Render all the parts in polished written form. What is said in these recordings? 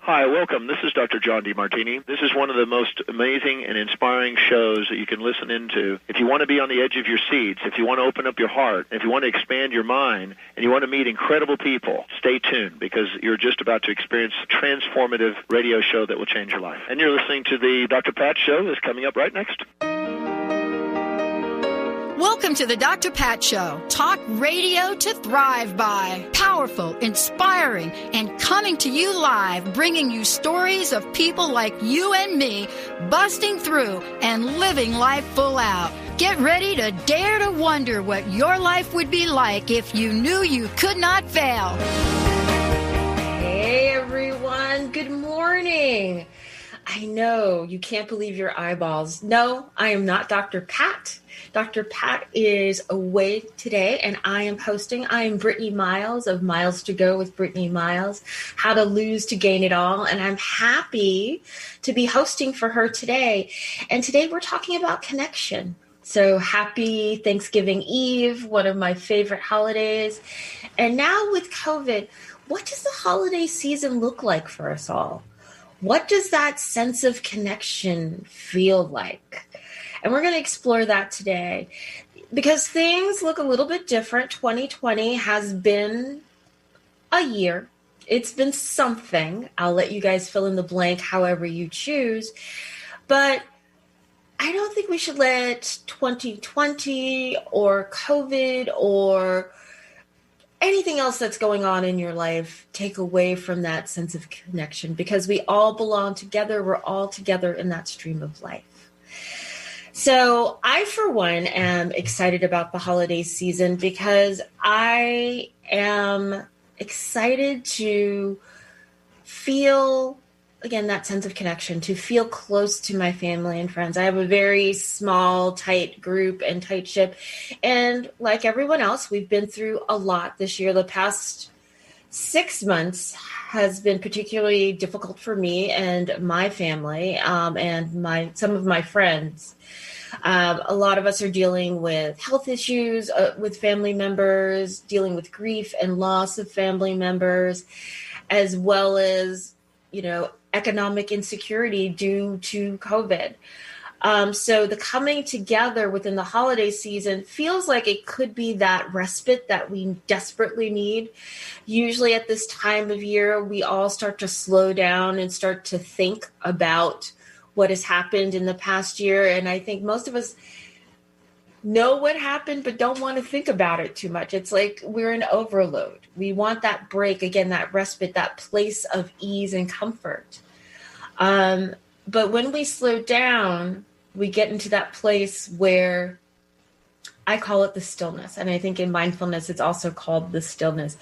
Hi, welcome. This is Dr. John DeMartini. This is one of the most amazing and inspiring shows that you can listen into. If you want to be on the edge of your seats, if you want to open up your heart, if you want to expand your mind, and you want to meet incredible people, stay tuned because you're just about to experience a transformative radio show that will change your life. And you're listening to the Dr. Pat Show that's coming up right next. Welcome to the Dr. Pat Show. Talk radio to thrive by. Powerful, inspiring, and coming to you live, bringing you stories of people like you and me, busting through and living life full out. Get ready to dare to wonder what your life would be like if you knew you could not fail. Hey, everyone. Good morning. I know you can't believe your eyeballs. No, I am not Dr. Pat. Dr. Pat is away today, and I am hosting. I am Brittany Miles of Miles to Go with Brittany Miles, How to Lose to Gain It All, and I'm happy to be hosting for her today. And today we're talking about connection. So happy Thanksgiving Eve, one of my favorite holidays. And now with COVID, what does the holiday season look like for us all? What does that sense of connection feel like? And we're going to explore that today because things look a little bit different. 2020 has been a year. It's been something. I'll let you guys fill in the blank however you choose. But I don't think we should let 2020 or COVID or anything else that's going on in your life take away from that sense of connection, because we all belong together. We're all together in that stream of life. So I, for one, am excited about the holiday season because I am excited to feel, again, that sense of connection, to feel close to my family and friends. I have a very small, tight group and tight ship. And like everyone else, we've been through a lot this year. The past 6 months has been particularly difficult for me and my family and some of my friends. A lot of us are dealing with health issues with family members, dealing with grief and loss of family members, as well as, economic insecurity due to COVID. So the coming together within the holiday season feels like it could be that respite that we desperately need. Usually at this time of year, we all start to slow down and start to think about what has happened in the past year. And I think most of us know what happened, but don't want to think about it too much. It's like we're in overload. We want that break, again, that respite, that place of ease and comfort. But when we slow down, we get into that place where I call it the stillness. And I think in mindfulness, it's also called the stillness.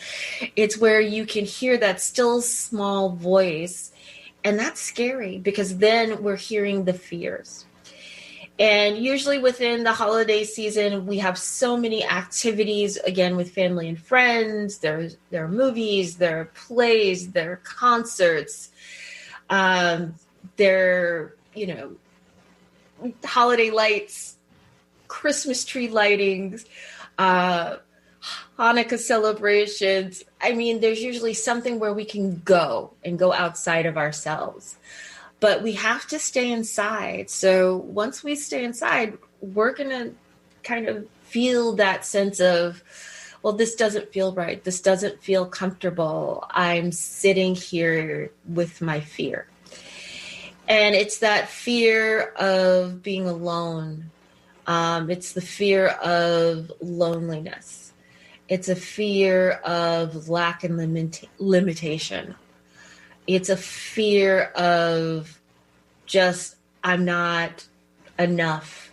It's where you can hear that still small voice. And that's scary because then we're hearing the fears. And usually within the holiday season, we have so many activities, again, with family and friends. There are movies, there are plays, there are concerts. There are, holiday lights, Christmas tree lightings, Hanukkah celebrations. I mean, there's usually something where we can go outside of ourselves, but we have to stay inside. So once we stay inside, we're going to kind of feel that sense of, well, this doesn't feel right. This doesn't feel comfortable. I'm sitting here with my fear. And it's that fear of being alone. It's the fear of loneliness. It's a fear of lack and limitation. It's a fear of just, I'm not enough.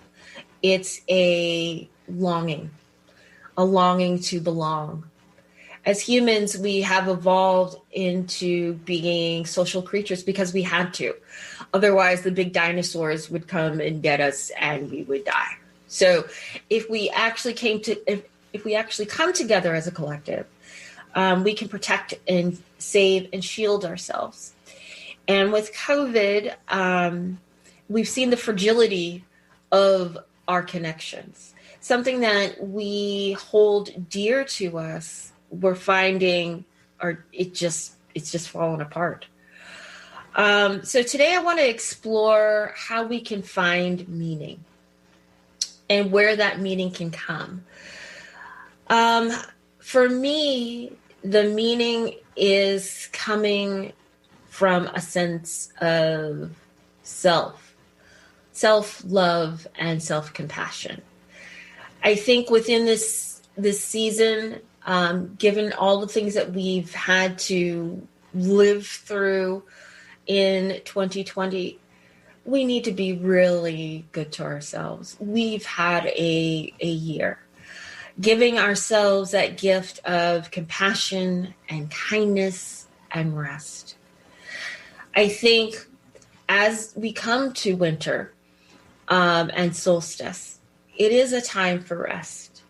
It's a longing to belong. As humans, we have evolved into being social creatures because we had to. Otherwise, the big dinosaurs would come and get us and we would die. So if we actually come together as a collective, we can protect and save and shield ourselves. And with COVID, we've seen the fragility of our connections. Something that we hold dear to us, we're finding, it's just fallen apart. So today I want to explore how we can find meaning and where that meaning can come. For me, the meaning is coming from a sense of self-love and self-compassion. I think within this season, given all the things that we've had to live through in 2020, we need to be really good to ourselves. We've had a year. Giving ourselves that gift of compassion and kindness and rest. I think as we come to winter and solstice, it is a time for rest.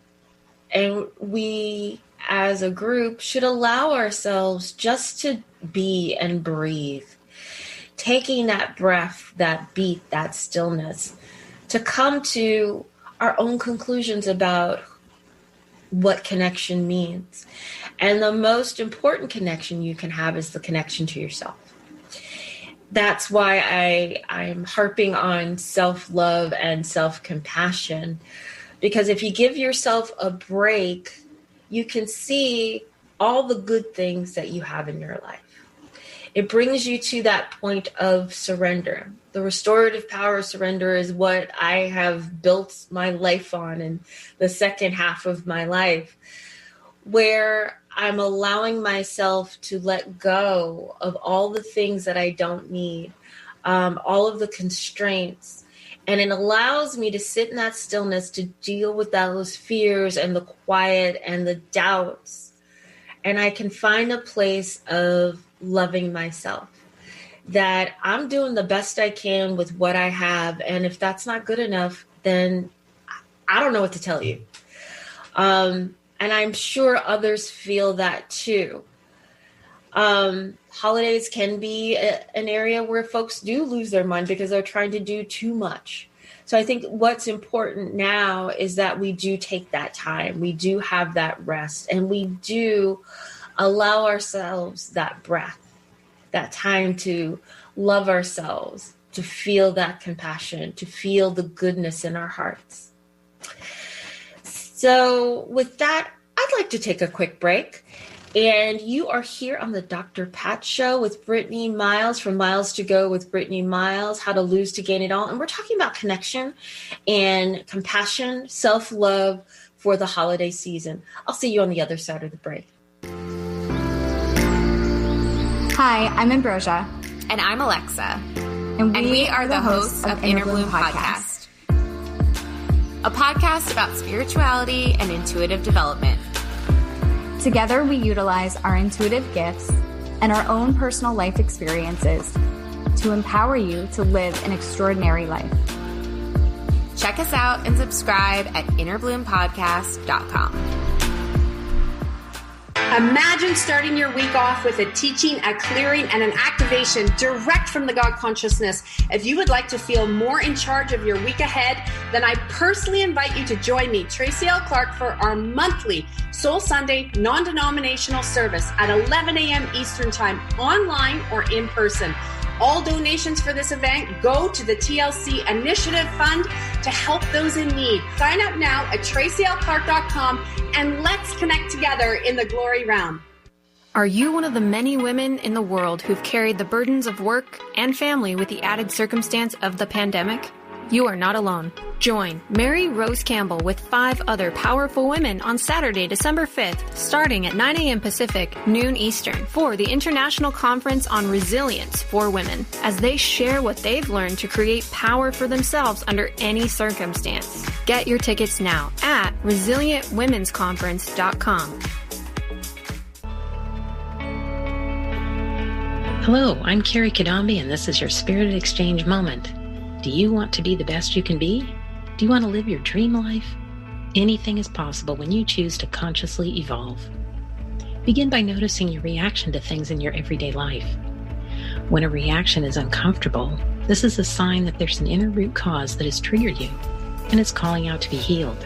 And we, as a group, should allow ourselves just to be and breathe. Taking that breath, that beat, that stillness, to come to our own conclusions about what connection means. And the most important connection you can have is the connection to yourself. That's why I'm harping on self-love and self-compassion, because if you give yourself a break, you can see all the good things that you have in your life. It brings you to that point of surrender. The restorative power of surrender is what I have built my life on in the second half of my life, where I'm allowing myself to let go of all the things that I don't need, all of the constraints. And it allows me to sit in that stillness to deal with those fears and the quiet and the doubts. And I can find a place of loving myself, that I'm doing the best I can with what I have. And if that's not good enough, then I don't know what to tell you. And I'm sure others feel that too. Holidays can be an area where folks do lose their mind because they're trying to do too much. So I think what's important now is that we do take that time. We do have that rest, and we do allow ourselves that breath, that time to love ourselves, to feel that compassion, to feel the goodness in our hearts. So with that, I'd like to take a quick break. And you are here on the Dr. Pat Show with Brittany Miles from Miles to Go with Brittany Miles, How to Lose to Gain It All. And we're talking about connection and compassion, self-love for the holiday season. I'll see you on the other side of the break. Hi, I'm Ambrosia. And I'm Alexa. And we are the hosts of Inner Bloom Podcast. A podcast about spirituality and intuitive development. Together, we utilize our intuitive gifts and our own personal life experiences to empower you to live an extraordinary life. Check us out and subscribe at innerbloompodcast.com. Imagine starting your week off with a teaching, a clearing, and an activation direct from the God consciousness. If you would like to feel more in charge of your week ahead, then I personally invite you to join me, Tracy L. Clark, for our monthly Soul Sunday non-denominational service at 11 a.m. Eastern Time, online or in person. All donations for this event go to the TLC Initiative Fund to help those in need. Sign up now at tracylclark.com and let's connect together in the glory realm. Are you one of the many women in the world who've carried the burdens of work and family with the added circumstance of the pandemic? You are not alone. Join Mary Rose Campbell with 5 other powerful women on Saturday, December 5th, starting at 9 a.m. Pacific, noon Eastern, for the International Conference on Resilience for Women, as they share what they've learned to create power for themselves under any circumstance. Get your tickets now at resilientwomensconference.com. Hello, I'm Carrie Kadambi, and this is your Spirited Exchange Moment. Do you want to be the best you can be? Do you want to live your dream life? Anything is possible when you choose to consciously evolve. Begin by noticing your reaction to things in your everyday life. When a reaction is uncomfortable, this is a sign that there's an inner root cause that has triggered you, and it's calling out to be healed.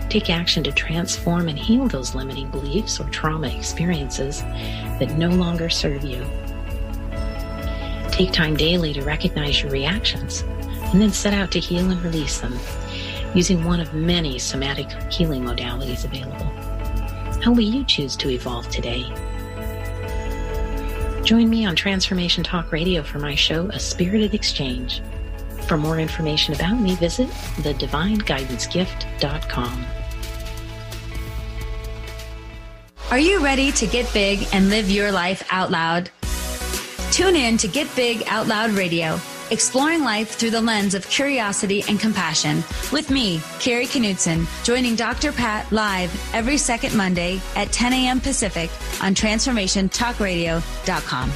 Take action to transform and heal those limiting beliefs or trauma experiences that no longer serve you. Take time daily to recognize your reactions and then set out to heal and release them using one of many somatic healing modalities available. How will you choose to evolve today? Join me on Transformation Talk Radio for my show, A Spirited Exchange. For more information about me, visit thedivineguidancegift.com. Are you ready to get big and live your life out loud? Tune in to Get Big Out Loud Radio, exploring life through the lens of curiosity and compassion, with me, Carrie Knudsen, joining Dr. Pat live every second Monday at 10 a.m. Pacific on TransformationTalkRadio.com.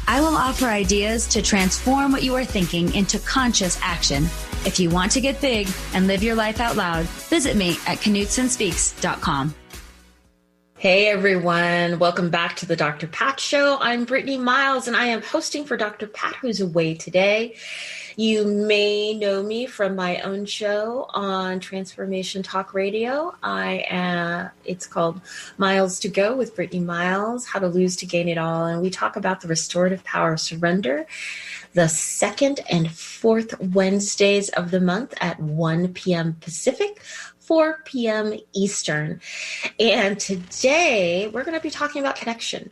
I will offer ideas to transform what you are thinking into conscious action. If you want to get big and live your life out loud, visit me at KnudsenSpeaks.com. Hey everyone, welcome back to the Dr. Pat Show. I'm Brittany Miles and I am hosting for Dr. Pat, who's away today. You may know me from my own show on Transformation Talk Radio. It's called Miles to Go with Brittany Miles, How to Lose to Gain It All. And we talk about the restorative power of surrender the second and fourth Wednesdays of the month at 1 p.m. Pacific, 4 p.m. Eastern. And today we're going to be talking about connection.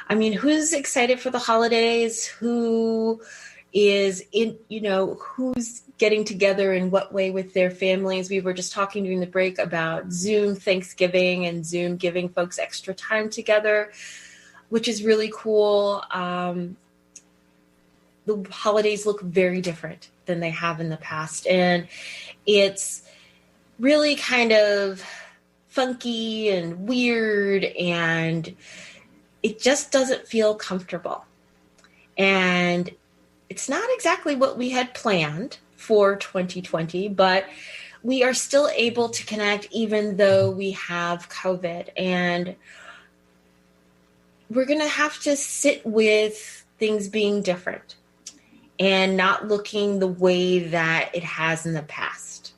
I mean, who's excited for the holidays? Who is who's getting together in what way with their families? We were just talking during the break about Zoom Thanksgiving and Zoom giving folks extra time together, which is really cool. The holidays look very different than they have in the past. And it's really kind of funky and weird, and it just doesn't feel comfortable. And it's not exactly what we had planned for 2020, but we are still able to connect even though we have COVID. And we're going to have to sit with things being different and not looking the way that it has in the past.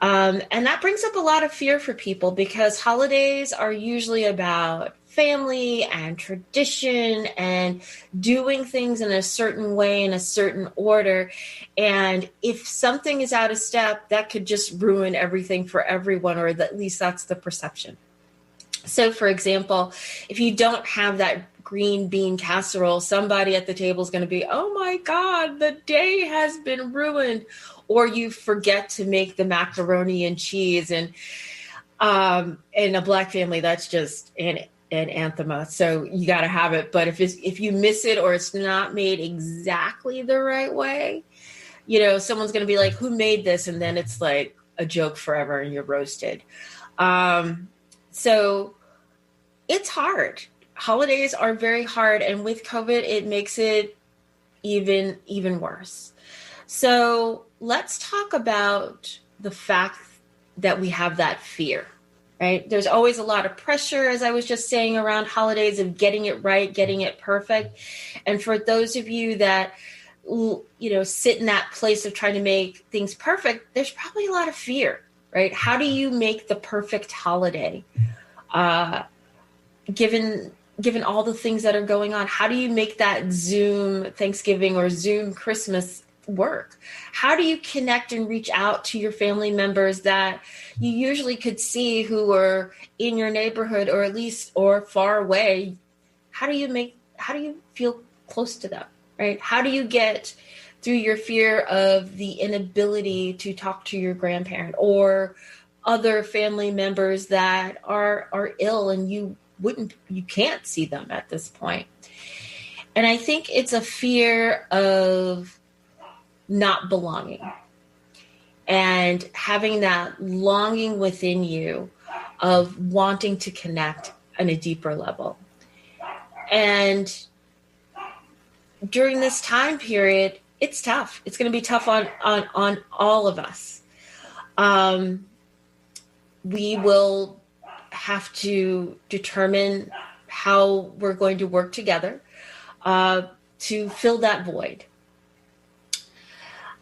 And that brings up a lot of fear for people because holidays are usually about family and tradition and doing things in a certain way, in a certain order. And if something is out of step, that could just ruin everything for everyone, or at least that's the perception. So, for example, if you don't have that green bean casserole, somebody at the table is going to be, oh my God, the day has been ruined. Or you forget to make the macaroni and cheese. And in a Black family, that's just an anathema. So you got to have it. But if you miss it or it's not made exactly the right way, someone's going to be like, who made this? And then it's like a joke forever and you're roasted. So it's hard. Holidays are very hard. And with COVID, it makes it even worse. So let's talk about the fact that we have that fear, right? There's always a lot of pressure, as I was just saying, around holidays of getting it right, getting it perfect. And for those of you that, sit in that place of trying to make things perfect, there's probably a lot of fear, right? How do you make the perfect holiday? Given all the things that are going on, how do you make that Zoom Thanksgiving or Zoom Christmas work? How do you connect and reach out to your family members that you usually could see who are in your neighborhood or far away? How do you feel close to them, right? How do you get through your fear of the inability to talk to your grandparent or other family members that are ill and you can't see them at this point? And I think it's a fear of not belonging and having that longing within you of wanting to connect on a deeper level. And during this time period, it's tough. It's going to be tough on all of us. We will have to determine how we're going to work together to fill that void.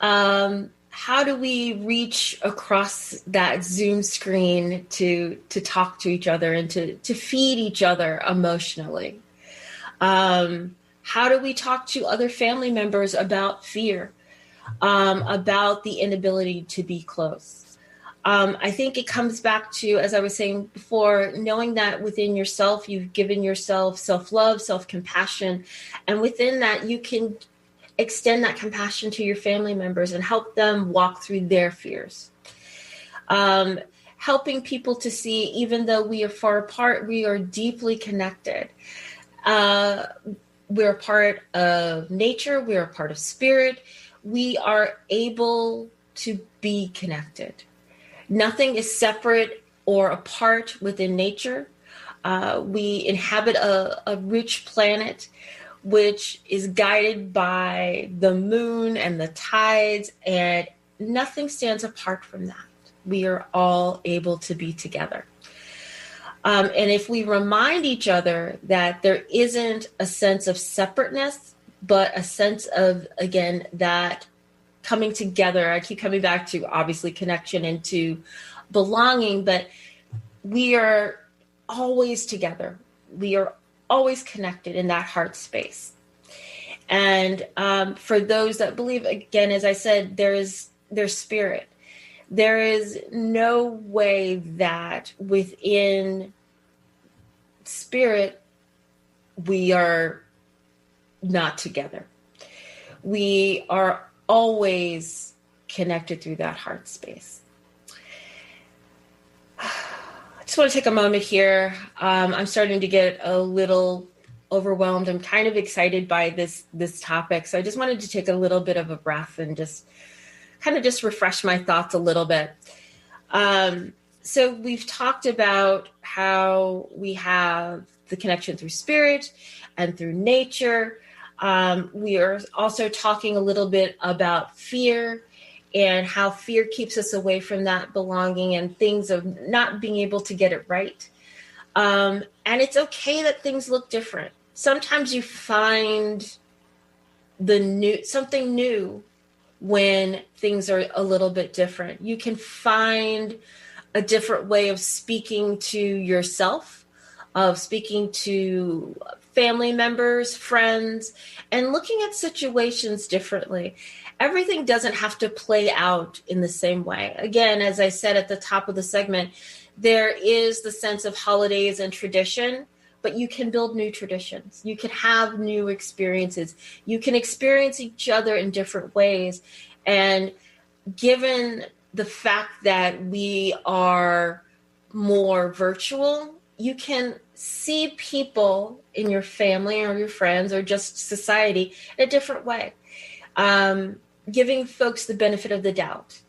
How do we reach across that Zoom screen to talk to each other and to feed each other emotionally? How How do we talk to other family members about fear, about the inability to be close? I think it comes back to, as I was saying before, knowing that within yourself, you've given yourself self-love, self-compassion, and within that, you can extend that compassion to your family members and help them walk through their fears. Helping people to see, even though we are far apart, we are deeply connected. We're a part of nature. We're a part of spirit. We are able to be connected. Nothing is separate or apart within nature. We inhabit a rich planet, which is guided by the moon and the tides, and nothing stands apart from that. We are all able to be together. And if we remind each other that there isn't a sense of separateness, but a sense of, again, that coming together, I keep coming back to obviously connection and to belonging, but we are always together. We are always connected in that heart space. And for those that believe, again, as I said, there's spirit. There is no way that within spirit we are not together. We are always connected through that heart space. I just want to take a moment here. I'm starting to get a little overwhelmed. I'm kind of excited by this topic. So I just wanted to take a little bit of a breath and just refresh my thoughts a little bit. So we've talked about how we have the connection through spirit and through nature. We are also talking a little bit about fear and how fear keeps us away from that belonging and things of not being able to get it right. And it's okay that things look different. Sometimes you find something new when things are a little bit different. You can find a different way of speaking to yourself, of speaking to family members, friends, and looking at situations differently. Everything doesn't have to play out in the same way. Again, as I said at the top of the segment, there is the sense of holidays and tradition, but you can build new traditions. You can have new experiences. You can experience each other in different ways. And given the fact that we are more virtual, you can see people in your family or your friends or just society in a different way. Giving folks the benefit of the doubt,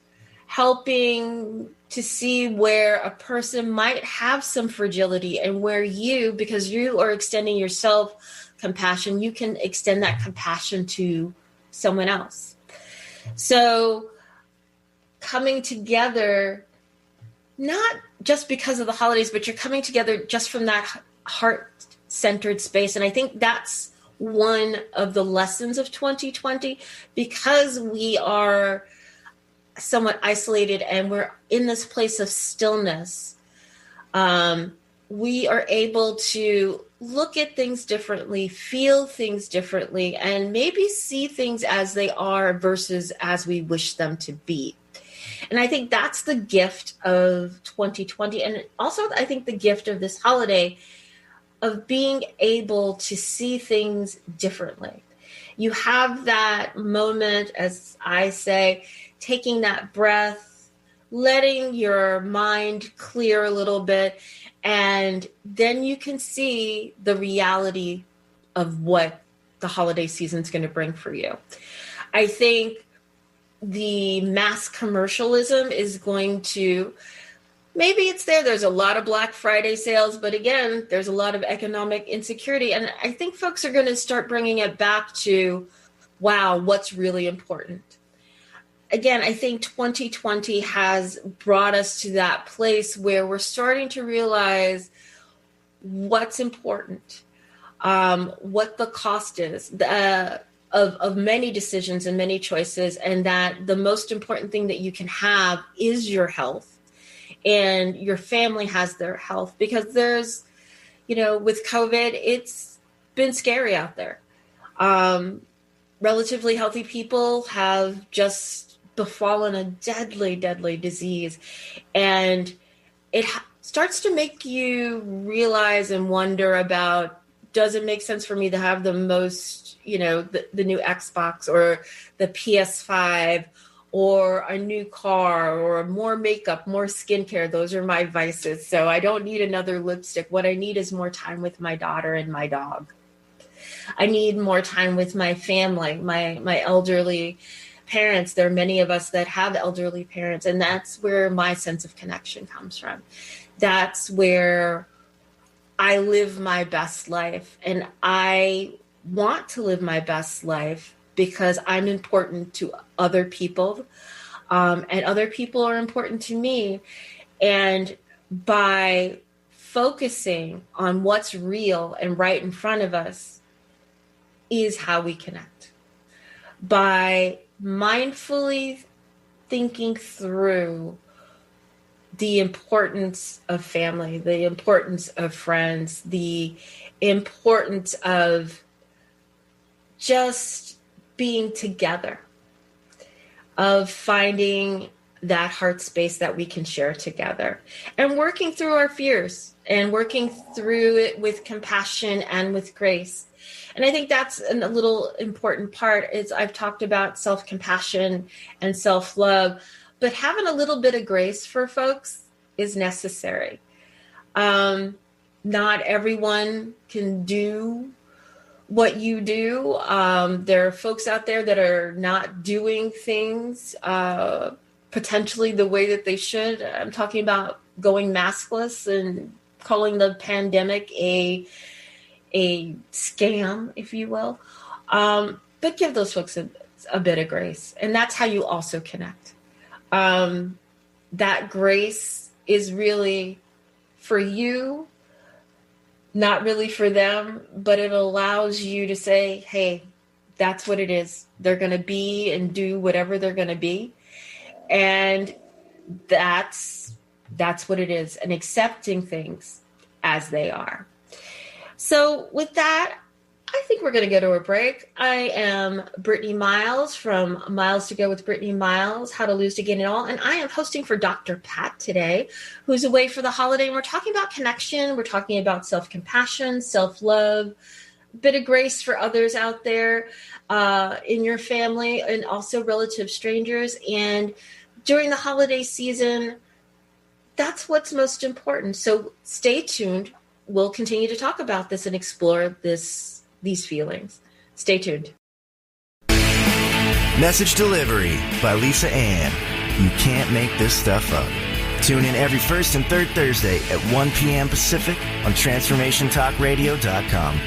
helping to see where a person might have some fragility and where you, because you are extending yourself compassion, you can extend that compassion to someone else. So coming together, not just because of the holidays, but you're coming together just from that heart-centered space. And I think that's one of the lessons of 2020, because we are somewhat isolated and we're in this place of stillness. We are able to look at things differently, feel things differently, and maybe see things as they are versus as we wish them to be. And I think that's the gift of 2020. And also, I think the gift of this holiday of being able to see things differently. You have that moment, as I say, taking that breath, letting your mind clear a little bit, and then you can see the reality of what the holiday season is going to bring for you. I think the mass commercialism is going to, maybe it's there. There's a lot of Black Friday sales, but again, there's a lot of economic insecurity. And I think folks are going to start bringing it back to, wow, what's really important? Again, I think 2020 has brought us to that place where we're starting to realize what's important, what the cost is of many decisions and many choices, and that the most important thing that you can have is your health, and your family has their health, because there's, with COVID, it's been scary out there. Relatively healthy people have just befallen a deadly, deadly disease. And it starts to make you realize and wonder about, does it make sense for me to have the most, the new Xbox or the PS5 or a new car or more makeup, more skincare? Those are my vices. So I don't need another lipstick. What I need is more time with my daughter and my dog. I need more time with my family, my elderly parents. There are many of us that have elderly parents, and that's where my sense of connection comes from. That's where I live my best life, and I want to live my best life because I'm important to other people, and other people are important to me. And by focusing on what's real and right in front of us is how we connect. By mindfully thinking through the importance of family, the importance of friends, the importance of just being together, of finding that heart space that we can share together, and working through our fears and working through it with compassion and with grace. And I think that's a little important part. Is I've talked about self-compassion and self-love, but having a little bit of grace for folks is necessary. Not everyone can do what you do. There are folks out there that are not doing things potentially the way that they should. I'm talking about going maskless and calling the pandemic a scam, if you will. But give those folks a bit of grace. And that's how you also connect. That grace is really for you, not really for them, but it allows you to say, hey, that's what it is. They're going to be and do whatever they're going to be. And that's what it is, and accepting things as they are. So with that, I think we're going to go to a break. I am Brittany Miles from Miles to Go with Brittany Miles, How to Lose to Gain It All. And I am hosting for Dr. Pat today, who's away for the holiday. And we're talking about connection. We're talking about self-compassion, self-love, a bit of grace for others out there in your family, and also relative strangers. And during the holiday season, that's what's most important. So stay tuned. We'll continue to talk about this and explore these feelings. Stay tuned. Message Delivery by Lisa Ann. You can't make this stuff up. Tune in every first and third Thursday at 1 p.m. Pacific on TransformationTalkRadio.com.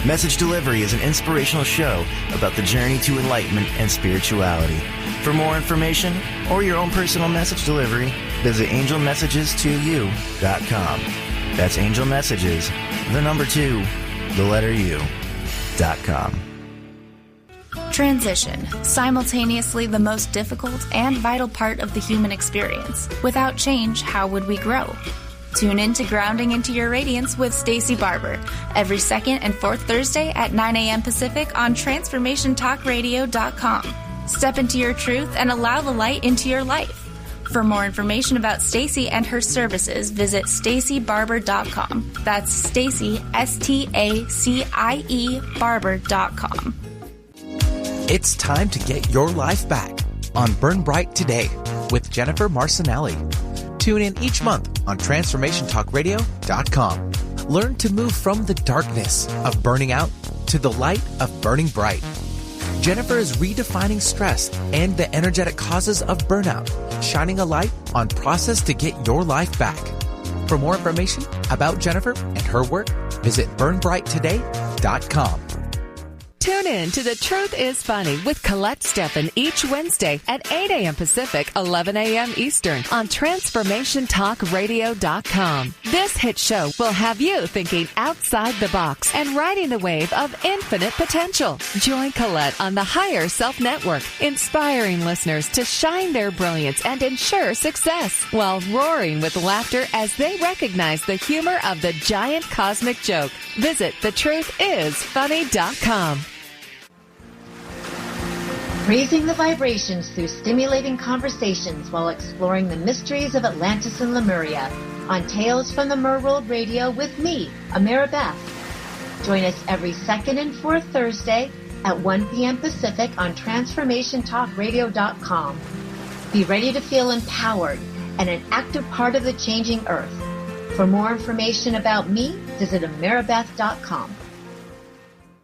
Message Delivery is an inspirational show about the journey to enlightenment and spirituality. For more information or your own personal message delivery, visit angelmessages2u.com. That's Angel Messages, the number 2, the letter U.com. Transition, simultaneously the most difficult and vital part of the human experience. Without change, how would we grow? Tune in to Grounding into Your Radiance with Stacey Barber every second and fourth Thursday at 9 a.m. Pacific on TransformationTalkRadio.com. Step into your truth and allow the light into your life. For more information about Stacey and her services, visit StaceyBarber.com. That's Stacey, STACIE Barber.com. It's time to get your life back on Burn Bright Today with Jennifer Marcinelli. Tune in each month on TransformationTalkRadio.com. Learn to move from the darkness of burning out to the light of burning bright. Jennifer is redefining stress and the energetic causes of burnout, shining a light on process to get your life back. For more information about Jennifer and her work, visit burnbrighttoday.com. Tune in to The Truth is Funny with Colette Steffen each Wednesday at 8 a.m. Pacific, 11 a.m. Eastern on TransformationTalkRadio.com. This hit show will have you thinking outside the box and riding the wave of infinite potential. Join Colette on the Higher Self Network, inspiring listeners to shine their brilliance and ensure success while roaring with laughter as they recognize the humor of the giant cosmic joke. Visit TheTruthIsFunny.com. Raising the vibrations through stimulating conversations while exploring the mysteries of Atlantis and Lemuria on Tales from the Merworld Radio with me, Amira Beth. Join us every second and fourth Thursday at 1 p.m. Pacific on TransformationTalkRadio.com. Be ready to feel empowered and an active part of the changing earth. For more information about me, visit AmiraBeth.com.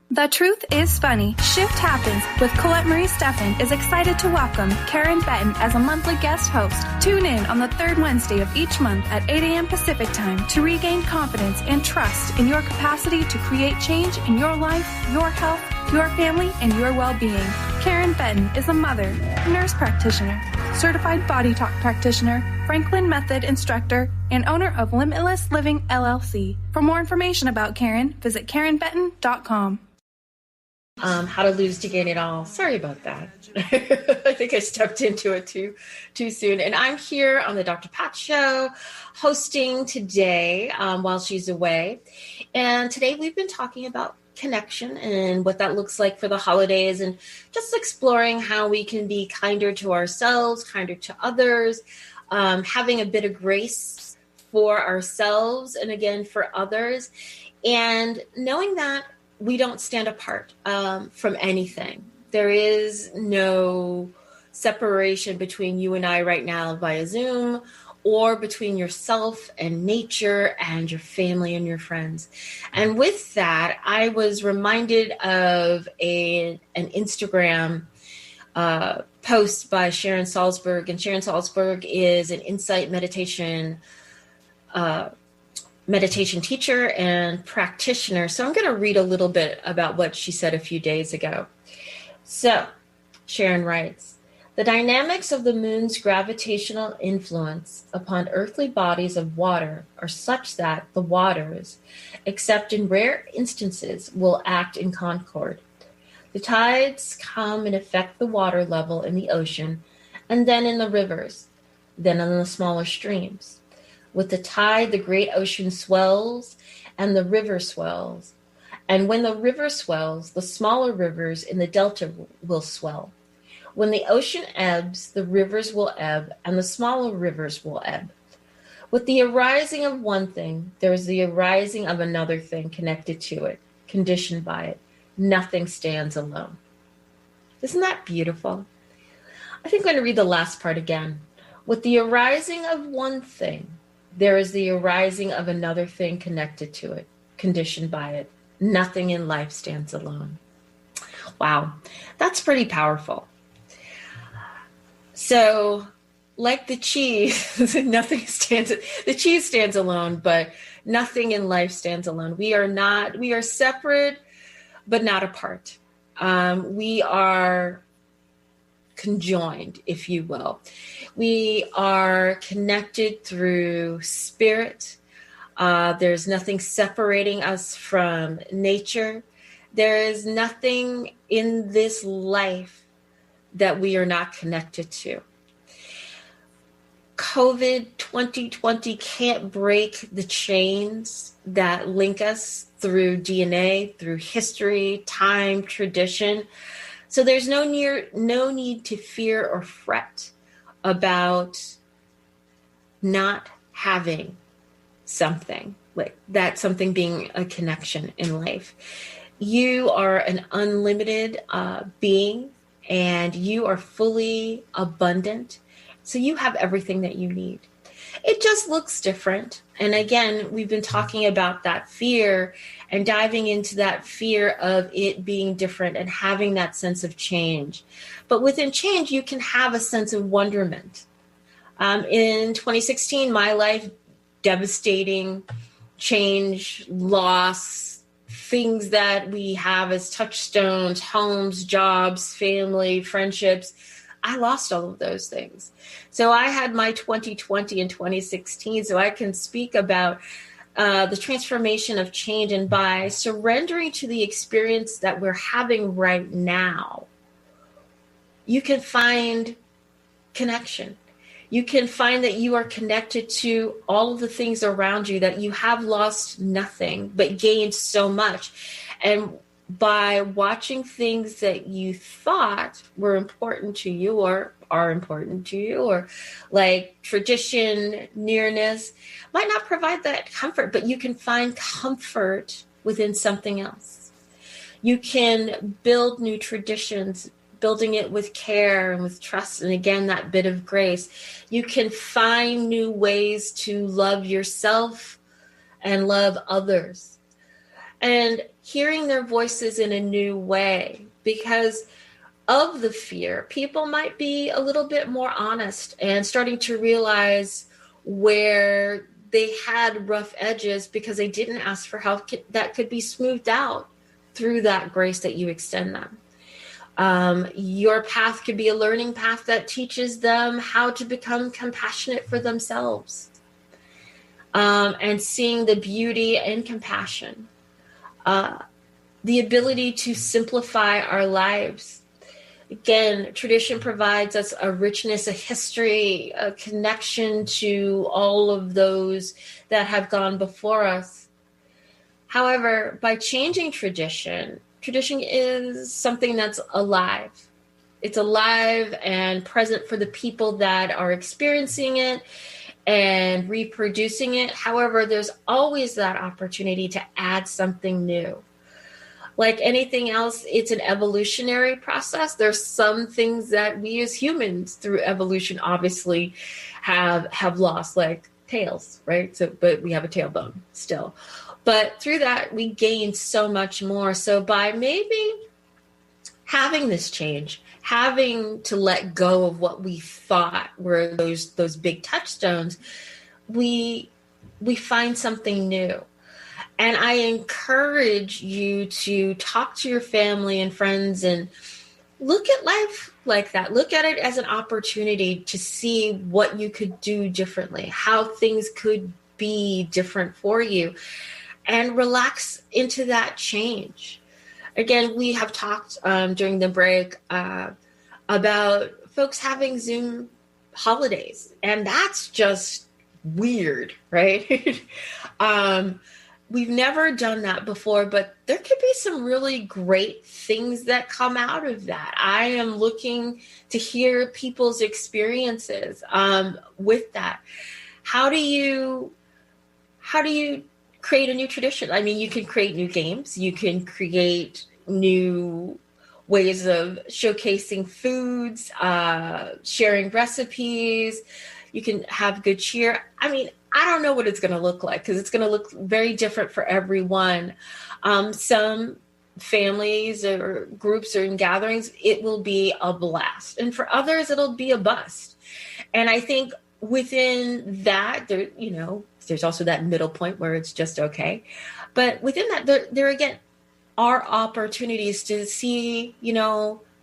The Truth is Funny. Shift Happens with Colette Marie Steffen is excited to welcome Karen Benton as a monthly guest host. Tune in on the third Wednesday of each month at 8 a.m. Pacific Time to regain confidence and trust in your capacity to create change in your life, your health, your family, and your well-being. Karen Benton is a mother, nurse practitioner, certified body talk practitioner, Franklin Method instructor, and owner of Limitless Living LLC. For more information about Karen, visit KarenBenton.com. How to lose to gain it all. Sorry about that. I think I stepped into it too soon. And I'm here on the Dr. Pat Show hosting today while she's away. And today we've been talking about connection and what that looks like for the holidays and just exploring how we can be kinder to ourselves, kinder to others, having a bit of grace for ourselves and again for others, and knowing that we don't stand apart from anything. There is no separation between you and I right now via Zoom or between yourself and nature and your family and your friends. And with that, I was reminded of an Instagram post by Sharon Salzberg. And Sharon Salzberg is an insight meditation teacher and practitioner. So I'm going to read a little bit about what she said a few days ago. So Sharon writes, the dynamics of the moon's gravitational influence upon earthly bodies of water are such that the waters, except in rare instances, will act in concord. The tides come and affect the water level in the ocean, and then in the rivers, then in the smaller streams. With the tide, the great ocean swells and the river swells. And when the river swells, the smaller rivers in the delta will swell. When the ocean ebbs, the rivers will ebb and the smaller rivers will ebb. With the arising of one thing, there is the arising of another thing connected to it, conditioned by it. Nothing stands alone. Isn't that beautiful? I think I'm going to read the last part again. With the arising of one thing, there is the arising of another thing connected to it, conditioned by it. Nothing in life stands alone. Wow, that's pretty powerful. So, like the cheese, the cheese stands alone, but nothing in life stands alone. We are separate, but not apart. We are conjoined, if you will. We are connected through spirit. There's nothing separating us from nature. There is nothing in this life that we are not connected to. COVID 2020 can't break the chains that link us through DNA, through history, time, tradition. So there's no need to fear or fret about not having something, like that something being a connection in life. You are an unlimited being, and you are fully abundant. So you have everything that you need. It just looks different. And again, we've been talking about that fear and diving into that fear of it being different and having that sense of change. But within change, you can have a sense of wonderment. In 2016, my life, devastating change, loss, things that we have as touchstones, homes, jobs, family, friendships. I lost all of those things. So I had my 2020 and 2016. So I can speak about the transformation of change, and by surrendering to the experience that we're having right now, you can find connection. You can find that you are connected to all of the things around you, that you have lost nothing but gained so much. And by watching things that you thought were important to you or are important to you, or like tradition, nearness, might not provide that comfort, but you can find comfort within something else. You can build new traditions, building it with care and with trust, and again, that bit of grace. You can find new ways to love yourself and love others. And hearing their voices in a new way, because of the fear, people might be a little bit more honest and starting to realize where they had rough edges because they didn't ask for help, that could be smoothed out through that grace that you extend them. Your path could be a learning path that teaches them how to become compassionate for themselves, and seeing the beauty and compassion, the ability to simplify our lives. Again, tradition provides us a richness, a history, a connection to all of those that have gone before us. However, by changing tradition is something that's alive. It's alive and present for the people that are experiencing it and reproducing it. However, there's always that opportunity to add something new. Like anything else, it's an evolutionary process. There's some things that we as humans through evolution obviously have lost, like tails, right? So, but we have a tailbone still. But through that, we gain so much more. So by maybe having this change, having to let go of what we thought were those big touchstones, we find something new. And I encourage you to talk to your family and friends and look at life like that. Look at it as an opportunity to see what you could do differently, how things could be different for you, and relax into that change. Again, we have talked during the break about folks having Zoom holidays, and that's just weird, right? We've never done that before, but there could be some really great things that come out of that. I am looking to hear people's experiences with that. How do you create a new tradition? I mean, you can create new games. You can create new ways of showcasing foods, sharing recipes. You can have good cheer. I mean, I don't know what it's going to look like because it's going to look very different for everyone. Some families or groups or in gatherings, it will be a blast. And for others, it'll be a bust. And I think within that, there's also that middle point where it's just okay. But within that, there again are opportunities to see,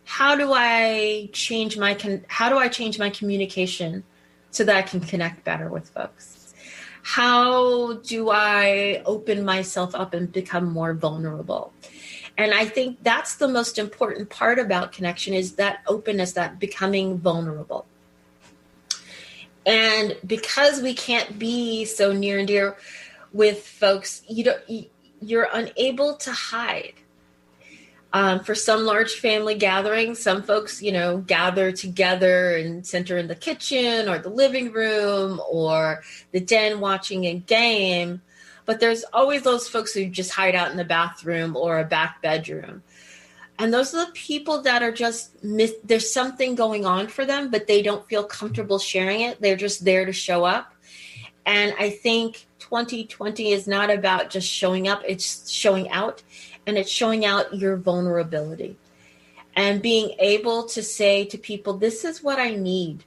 how do I change my communication so that I can connect better with folks? How do I open myself up and become more vulnerable? And I think that's the most important part about connection, is that openness, that becoming vulnerable. And because we can't be so near and dear with folks, you're unable to hide. For some large family gatherings, some folks, gather together and center in the kitchen or the living room or the den watching a game. But there's always those folks who just hide out in the bathroom or a back bedroom. And those are the people that are just, there's something going on for them, but they don't feel comfortable sharing it. They're just there to show up. And I think 2020 is not about just showing up, it's showing out. And it's showing out your vulnerability and being able to say to people, this is what I need.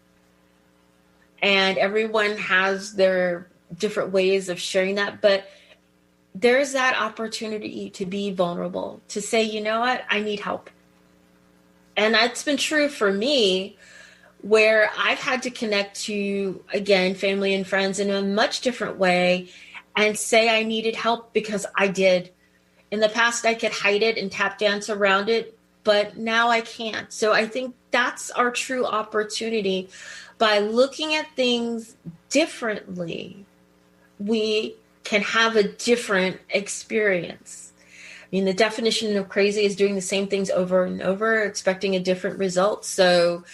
And everyone has their different ways of sharing that. But there's that opportunity to be vulnerable, to say, you know what, I need help. And that's been true for me, where I've had to connect to, again, family and friends in a much different way and say I needed help because I did. In the past, I could hide it and tap dance around it, but now I can't. So I think that's our true opportunity. By looking at things differently, we can have a different experience. mean, the definition of crazy is doing the same things over and over, expecting a different result. So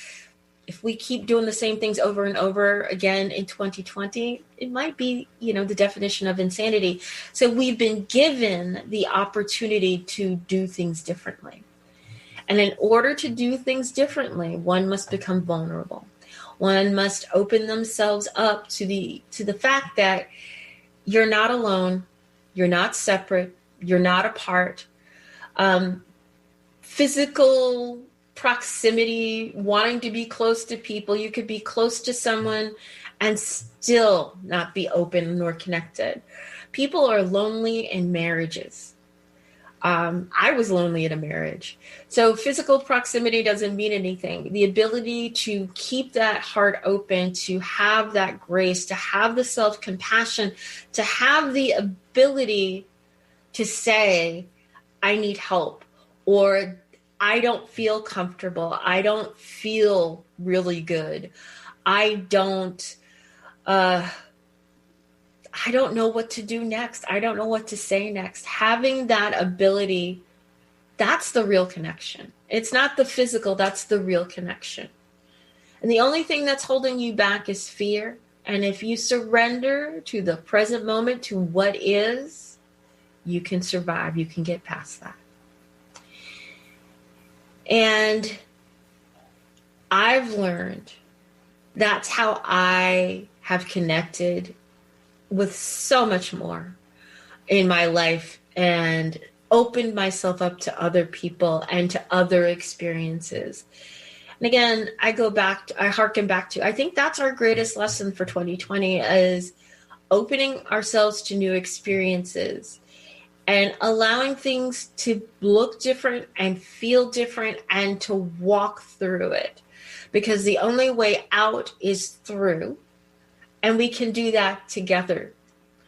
if we keep doing the same things over and over again in 2020, it might be, the definition of insanity. So we've been given the opportunity to do things differently. And in order to do things differently, one must become vulnerable. One must open themselves up to the fact that you're not alone, you're not separate, you're not apart. Physical proximity, wanting to be close to people, you could be close to someone and still not be open nor connected. People are lonely in marriages. I was lonely in a marriage. So physical proximity doesn't mean anything. The ability to keep that heart open, to have that grace, to have the self-compassion, to have the ability to say, I need help, or I don't feel comfortable. I don't feel really good. I don't know what to do next. I don't know what to say next. Having that ability, that's the real connection. It's not the physical, that's the real connection. And the only thing that's holding you back is fear. And if you surrender to the present moment, to what is, you can survive. You can get past that. And I've learned that's how I have connected with so much more in my life and opened myself up to other people and to other experiences. And again, I harken back to, I think that's our greatest lesson for 2020 is opening ourselves to new experiences and allowing things to look different and feel different and to walk through it. Because the only way out is through, and we can do that together.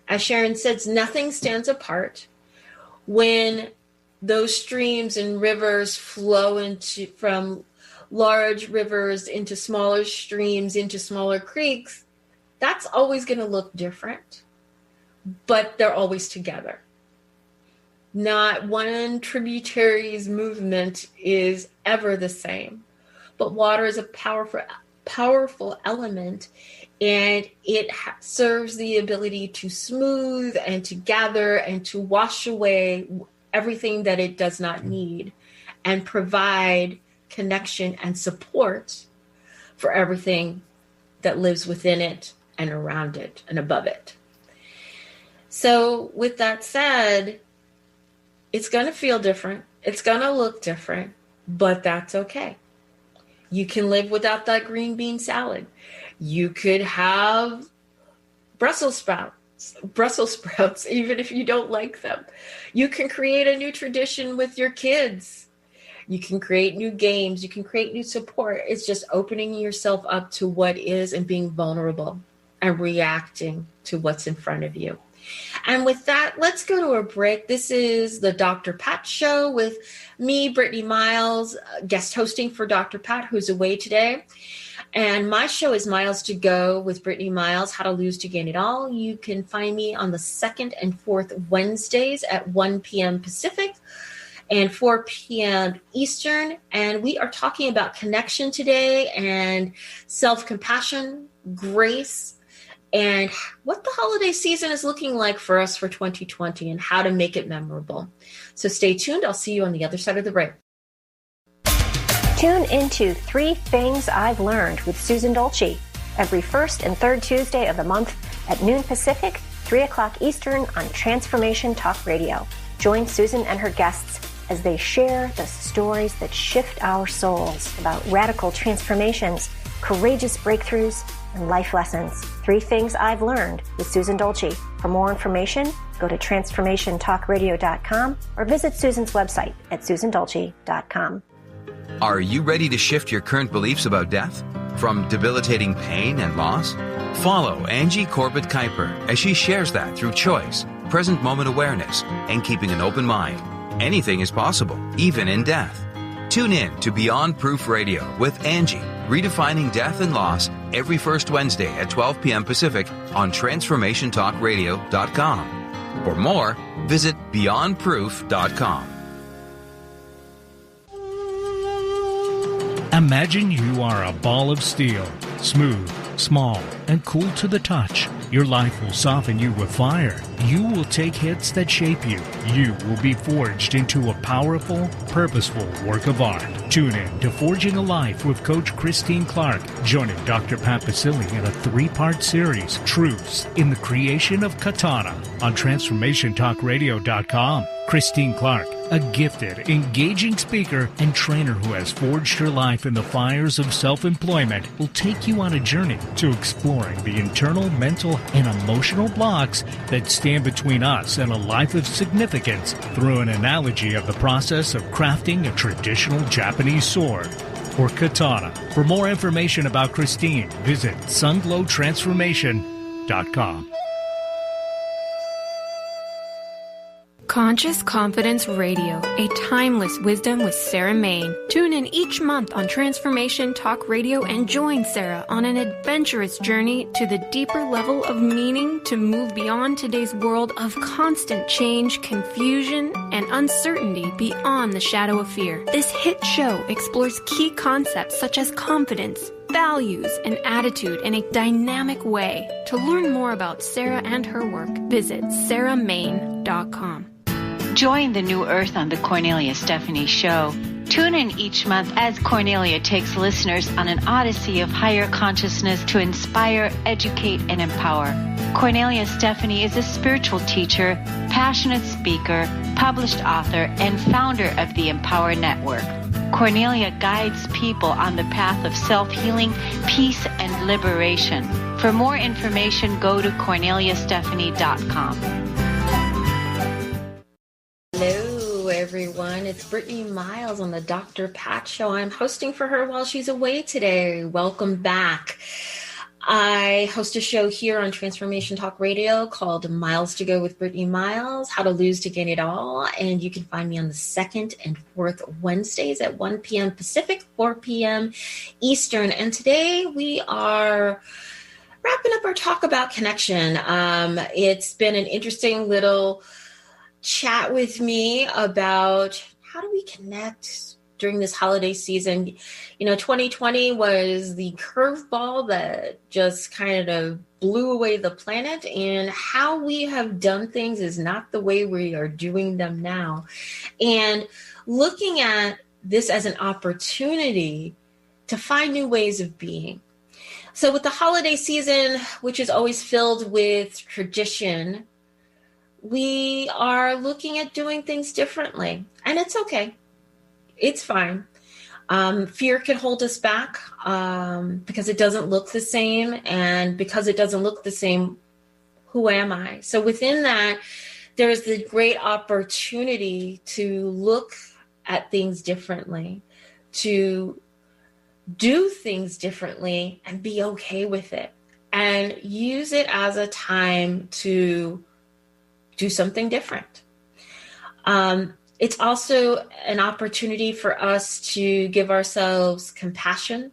As Sharon says, nothing stands apart. When those streams and rivers flow from large rivers into smaller streams, into smaller creeks, that's always going to look different, but they're always together. Not one tributary's movement is ever the same, but water is a powerful element, and it serves the ability to smooth and to gather and to wash away everything that it does not need and provide connection and support for everything that lives within it and around it and above it. So with that said, it's going to feel different. It's going to look different, but that's okay. You can live without that green bean salad. You could have Brussels sprouts, even if you don't like them. You can create a new tradition with your kids. You can create new games. You can create new support. It's just opening yourself up to what is and being vulnerable and reacting to what's in front of you. And with that, let's go to a break. This is the Dr. Pat Show with me, Brittany Miles, guest hosting for Dr. Pat, who's away today. And my show is Miles to Go with Brittany Miles, How to Lose to Gain It All. You can find me on the 2nd and 4th Wednesdays at 1 p.m. Pacific and 4 p.m. Eastern. And we are talking about connection today and self-compassion, grace, and what the holiday season is looking like for us for 2020 and how to make it memorable. So stay tuned. I'll see you on the other side of the break. Tune into 3 Things I've Learned with Susan Dolce every first and third Tuesday of the month at noon Pacific, 3 o'clock Eastern on Transformation Talk Radio. Join Susan and her guests as they share the stories that shift our souls about radical transformations, courageous breakthroughs, and life lessons. 3 Things I've Learned with Susan Dolce. For more information, go to transformationtalkradio.com or visit Susan's website at susandolce.com. Are you ready to shift your current beliefs about death? From debilitating pain and loss? Follow Angie Corbett Kuiper as she shares that through choice, present moment awareness, and keeping an open mind. Anything is possible, even in death. Tune in to Beyond Proof Radio with Angie, redefining death and loss, every first Wednesday at 12 p.m. Pacific on TransformationTalkRadio.com. For more, visit beyondproof.com. Imagine you are a ball of steel, smooth, small, and cool to the touch. Your life will soften you with fire. You will take hits that shape you. You will be forged into a powerful, purposeful work of art. Tune in to Forging a Life with Coach Christine Clark, joining Dr. Pat Basile in a 3-part series, Truths in the Creation of Katana, on TransformationTalkRadio.com. Christine Clark, a gifted, engaging speaker and trainer who has forged her life in the fires of self-employment, will take you on a journey to exploring the internal, mental, and emotional blocks that stand between us and a life of significance through an analogy of the process of crafting a traditional Japanese sword, or katana. For more information about Christine, visit sunglowtransformation.com. Conscious Confidence Radio, a timeless wisdom with Sarah Main. Tune in each month on Transformation Talk Radio and join Sarah on an adventurous journey to the deeper level of meaning to move beyond today's world of constant change, confusion, and uncertainty beyond the shadow of fear. This hit show explores key concepts such as confidence, values, and attitude in a dynamic way. To learn more about Sarah and her work, visit sarahmain.com. Join the new earth on the Cornelia Stephanie Show. Tune in each month as Cornelia takes listeners on an odyssey of higher consciousness to inspire, educate, and empower. Cornelia Stephanie is a spiritual teacher, passionate speaker, published author, and founder of the Empower Network. Cornelia guides people on the path of self-healing, peace, and liberation. For more information, go to corneliastephanie.com. Hello, everyone. It's Brittany Miles on the Dr. Pat Show. I'm hosting for her while she's away today. Welcome back. I host a show here on Transformation Talk Radio called Miles to Go with Brittany Miles, How to Lose to Gain It All. And you can find me on the 2nd and 4th Wednesdays at 1 p.m. Pacific, 4 p.m. Eastern. And today we are wrapping up our talk about connection. It's been an interesting little chat with me about how do we connect during this holiday season. You know, 2020 was the curveball that just kind of blew away the planet, and how we have done things is not the way we are doing them now. And looking at this as an opportunity to find new ways of being. So with the holiday season, which is always filled with tradition, we are looking at doing things differently, and it's okay. It's fine. Fear can hold us back because it doesn't look the same, and because it doesn't look the same, who am I? So within that, there's the great opportunity to look at things differently, to do things differently and be okay with it, and use it as a time to do something different. It's also an opportunity for us to give ourselves compassion,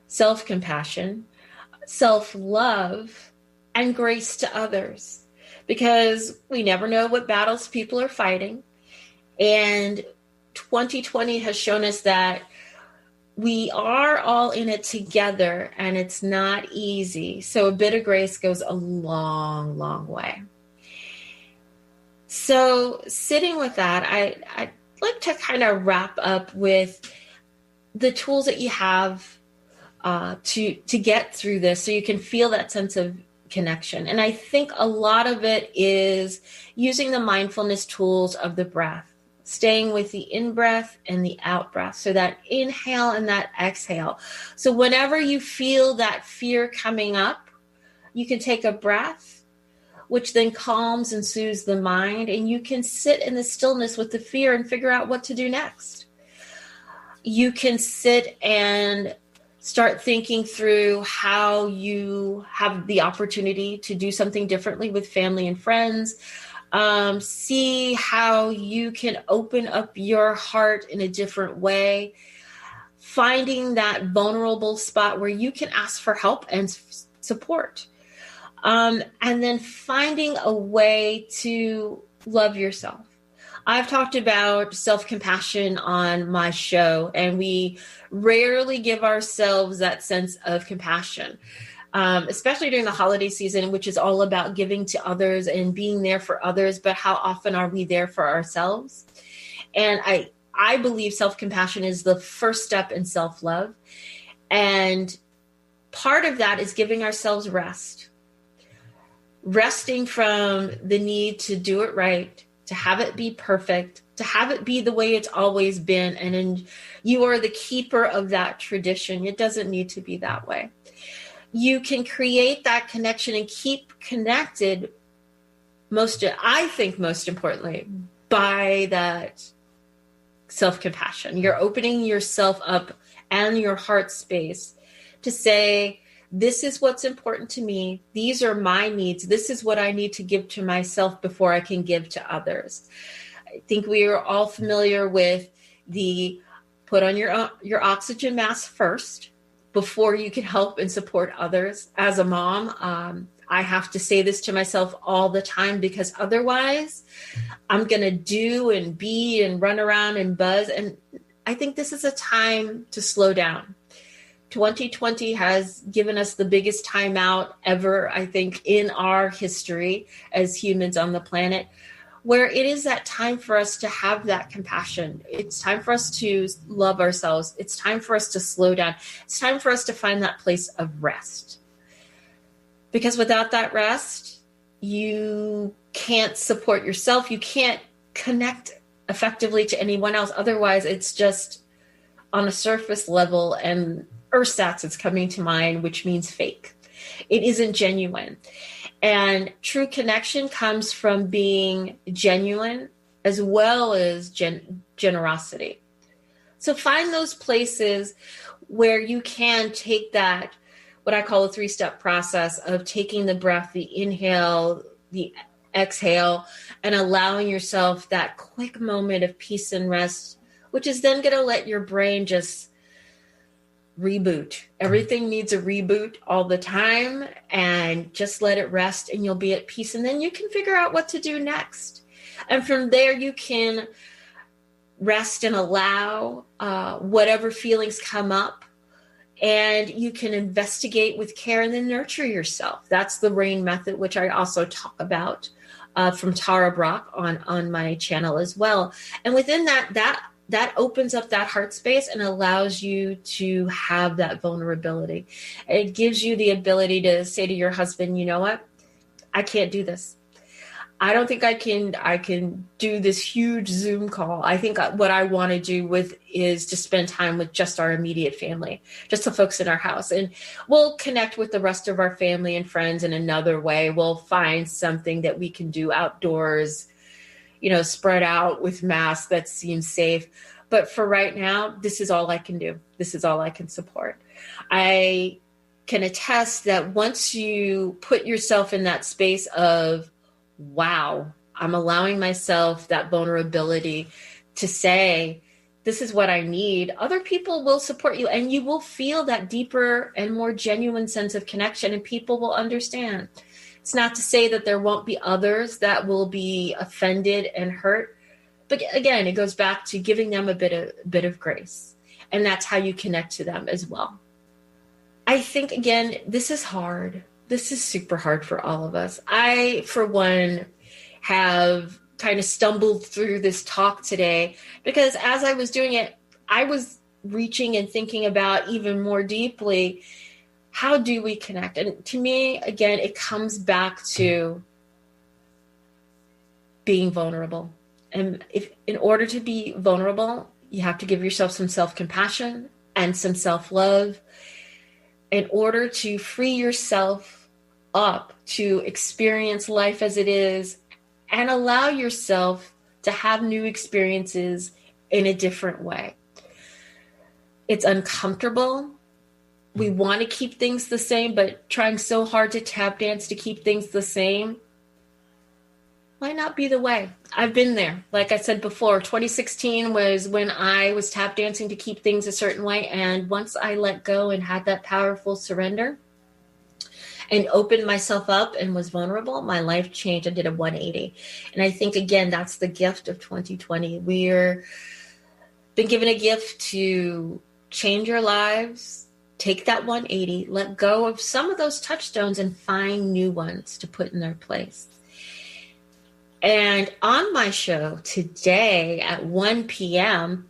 self-compassion, self-love, and grace to others, because we never know what battles people are fighting. And 2020 has shown us that we are all in it together, and it's not easy. So a bit of grace goes a long, long way. So sitting with that, I'd like to kind of wrap up with the tools that you have to get through this so you can feel that sense of connection. And I think a lot of it is using the mindfulness tools of the breath, staying with the in-breath and the out-breath. So that inhale and that exhale. So whenever you feel that fear coming up, you can take a breath, which then calms and soothes the mind, and you can sit in the stillness with the fear and figure out what to do next. You can sit and start thinking through how you have the opportunity to do something differently with family and friends. See how you can open up your heart in a different way, finding that vulnerable spot where you can ask for help and support. And then finding a way to love yourself. I've talked about self-compassion on my show, and we rarely give ourselves that sense of compassion, especially during the holiday season, which is all about giving to others and being there for others. But how often are we there for ourselves? And I believe self-compassion is the first step in self-love. And part of that is giving ourselves rest. Resting from the need to do it right, to have it be perfect, to have it be the way it's always been. And you are the keeper of that tradition. It doesn't need to be that way. You can create that connection and keep connected, I think most importantly, by that self-compassion. You're opening yourself up and your heart space to say, this is what's important to me. These are my needs. This is what I need to give to myself before I can give to others. I think we are all familiar with the put on your oxygen mask first before you can help and support others. As a mom, I have to say this to myself all the time, because otherwise I'm going to do and be and run around and buzz. And I think this is a time to slow down. 2020 has given us the biggest timeout ever, I think, in our history as humans on the planet, where it is that time for us to have that compassion. It's time for us to love ourselves. It's time for us to slow down. It's time for us to find that place of rest. Because without that rest, you can't support yourself. You can't connect effectively to anyone else. Otherwise, it's just on a surface level, and ersatz is coming to mind, which means fake. It isn't genuine. And true connection comes from being genuine as well as generosity. So find those places where you can take that, what I call a 3-step process of taking the breath, the inhale, the exhale, and allowing yourself that quick moment of peace and rest, which is then going to let your brain just reboot. Everything needs a reboot all the time, and just let it rest and you'll be at peace. And then you can figure out what to do next. And from there, you can rest and allow whatever feelings come up, and you can investigate with care and then nurture yourself. That's the RAIN method, which I also talk about from Tara Brach on my channel as well. And within that opens up that heart space and allows you to have that vulnerability. It gives you the ability to say to your husband, you know what? I can't do this. I don't think I can do this huge Zoom call. I think what I want to do is to spend time with just our immediate family, just the folks in our house. And we'll connect with the rest of our family and friends in another way. We'll find something that we can do outdoors, spread out with masks that seems safe. But for right now, this is all I can do. This is all I can support. I can attest that once you put yourself in that space of, wow, I'm allowing myself that vulnerability to say, this is what I need, other people will support you, and you will feel that deeper and more genuine sense of connection, and people will understand. It's not to say that there won't be others that will be offended and hurt. But again, it goes back to giving them a bit of grace. And that's how you connect to them as well. I think, again, this is hard. This is super hard for all of us. I, for one, have kind of stumbled through this talk today because as I was doing it, I was reaching and thinking about even more deeply, how do we connect? And to me, again, it comes back to being vulnerable. And if in order to be vulnerable, you have to give yourself some self-compassion and some self-love in order to free yourself up to experience life as it is and allow yourself to have new experiences in a different way. It's uncomfortable. We want to keep things the same, but trying so hard to tap dance to keep things the same might not be the way. I've been there. Like I said before, 2016 was when I was tap dancing to keep things a certain way. And once I let go and had that powerful surrender and opened myself up and was vulnerable, my life changed. I did a 180. And I think, again, that's the gift of 2020. We're been given a gift to change our lives, take that 180, let go of some of those touchstones and find new ones to put in their place. And on my show today at 1 p.m.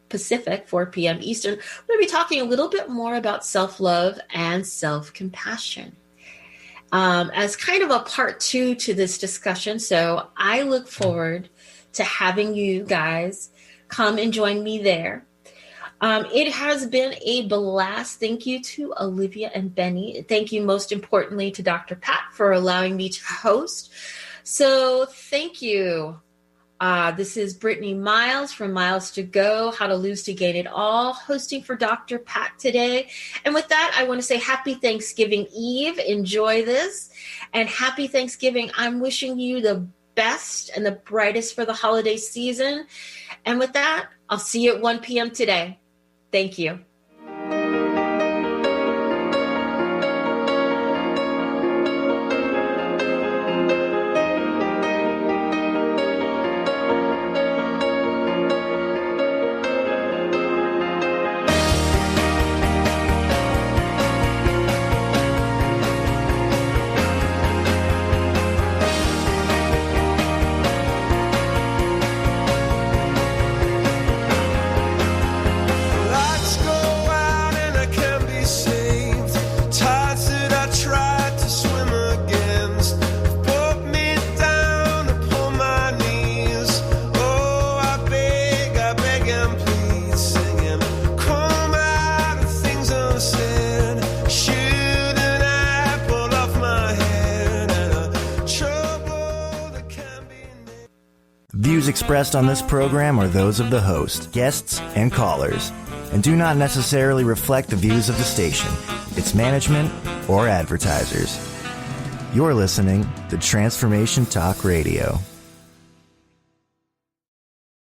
Pacific, 4 p.m. Eastern, we're going to be talking a little bit more about self-love and self-compassion as kind of a part 2 to this discussion. So I look forward to having you guys come and join me there. It has been a blast. Thank you to Olivia and Benny. Thank you most importantly to Dr. Pat for allowing me to host. So thank you. This is Brittany Miles from Miles to Go, How to Lose to Gain It All, hosting for Dr. Pat today. And with that, I want to say happy Thanksgiving Eve. Enjoy this. And happy Thanksgiving. I'm wishing you the best and the brightest for the holiday season. And with that, I'll see you at 1 p.m. today. Thank you. Views expressed on this program are those of the host, guests, and callers, and do not necessarily reflect the views of the station, its management, or advertisers. You're listening to Transformation Talk Radio.